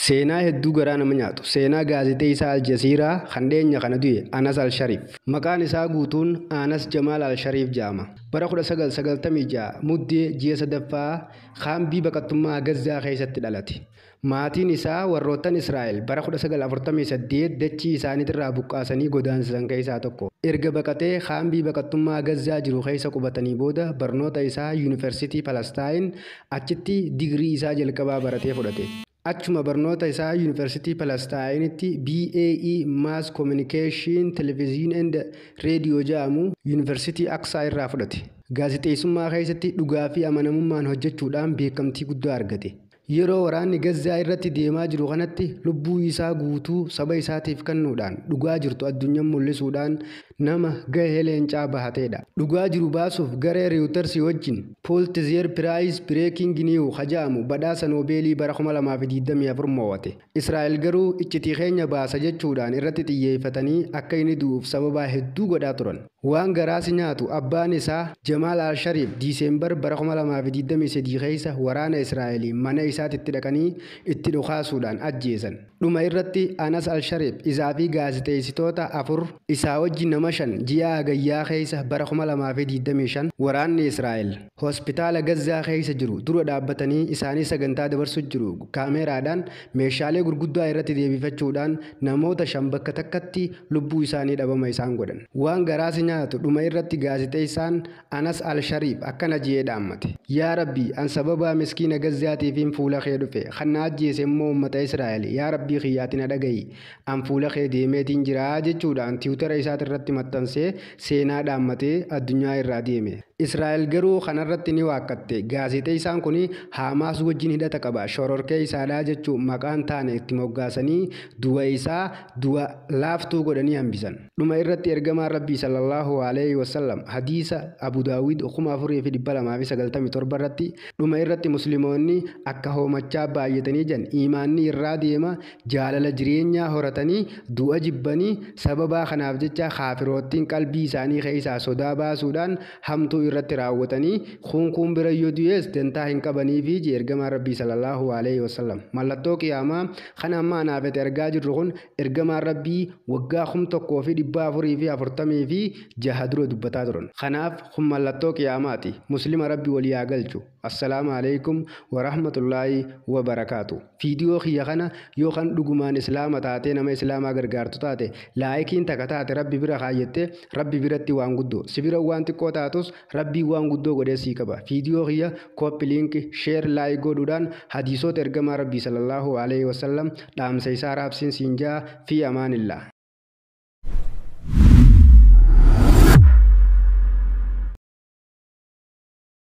Seenaa hedduu garaa nama nyaatu. Seenaa gaazexeessaa Aljaziiraa kan dhiyeenya kana du'e Anas Al-Shariif. Maqaan isaa guutuun Anas Jamaal Al-Shariif jedhama. Bara 1996 muddee ji'a sadaffaa kaambii baqattummaa Gazzaa keessatti dhalate. Maatiin isaa warroottan Israa'el bara 1948 dachii isaaniitirraa buqqaasanii godaansisan keessaa tokko. Erga baqatee kaambii baqattummaa Gazzaa jiru keessa qubatanii booda barnoota isaa Yuunivarsiitii Palestaayin achitti digirii isaa jalqabaa baratee fudhate. Achuma barnoota isaa Yuunivarsiitii Palestaayinitti BAE Mass Communication Television and Radio jedhamu Yuunivarsiitii Aqsaa irraa fudhate. Gaazexeessummaa keessatti dhugaa fi amanamummaan hojjechuudhaan beekamtii guddaa argate. Yeroo waraanni Gazzaa irratti deemaa jiru kanatti lubbuu isaa guutuu saba isaatiif kennuudhaan dhugaa jirtu addunyaan mul'isuudhaan nama gahee leencaa bahateedha. Dhugaa jiru baasuuf garee Reuters wajjin Pulitzer Prize Breaking News jedhamu badhaasa Noobeelii bara 2024 mo'ate. Israa'el garuu iccitii keenya baasa jechuudhaan irratti xiyyeeffatanii akka inni du'uuf sababaa hedduu godhaa turan. Waan garaas nyaatu abbaan isaa Jamaal Al-Shariif Diiseembar bara 2023 keessa waraana Israa'eliin mana isaatitti dhaqanii itti dhukaasuudhaan ajjeesan. Dhuma irratti Anas Al-Shariif isaa fi gaazexeessitoota 4 isaa wajjin nama 5 ji'a Hagayyaa keessa bara 2025 waraanni Israa'el hospitaala Gazzaa keessa jiru dura dhaabbatanii isaanii sagantaa dabarsu jiru kaameraadhaan meeshaalee gurguddaa irratti deebifachuudhaan namoota 5 bakka takkatti lubbuu isaanii dhabama isaan godhan. Waan garaas nyaatu dhuma irratti gaazexeessaan Anas Al-Shariif akkana jedhee dhaammate. Yaa Rabbi an sababa miskiina Gazzaatiifiin fuula kee dhufe kan na ajjeese immoo uummata Israa'el yaa Rabbii kiyyaatiin dhaga'i an fuula kee deemeetiin jira jechuudhaan tiwutara isaatirratti maxxansee seenaa dhaammatee addunyaa irraa deeme. Israa'el garuu kanarratti ni waaqqatte. Gaazexeessaan kun Hamaas wajjin hidhata qaba. Shororkee isaadhaa jechuun maqaan taane itti moggaasanii du'a isaa du'a laaftuu godhanii hambisan. Dhuma irratti ergamaan Rabbii sallallahu alaihi wasallam hadiisa Abu Daawud 4297 irratti dhuma irratti musliimoonni akka hoomachaa baay'atanii jiran iimaanni irraa deema jaalala jireenyaa horatanii du'a jibbanii sababa kanaaf jecha kaafiroottiin qalbii isaanii keessaa sodaa baasuudhaan hamtuu irratti raawwatanii kun bira yoo du'es dantaa hin qabanii fi ergamaa Rabbii sallallahu alaihi wasallam mallattoo qiyaamaa kan amma anaafete argaa jirru kun ergamaa Rabbii waggaa 1446 dura dubbataa turan. Kanaaf kun mallattoo qiyaamaati. Muslima Rabbii walii haa galchu. Assalaamu alaikum wa rahmatullaahi wa barakaatu. Viidiyoo kiyya kana yoo kan dhugumaan islaama taate nama islaamaa gargaartu taate laayikiin takka taate Rabbi bira kaayyette Rabbi biratti waan guddoo si bira waan xiqqoo taatus Rabbii waan guddoo godhee sii qaba. Viidiyoo kiyya kooppi liinki sheer laayik godhuudhaan hadiisoota ergamaa Rabbii sallallahu alaihi wasallam dhaamsa isaa raabsiin siinjaa fi amaanillah.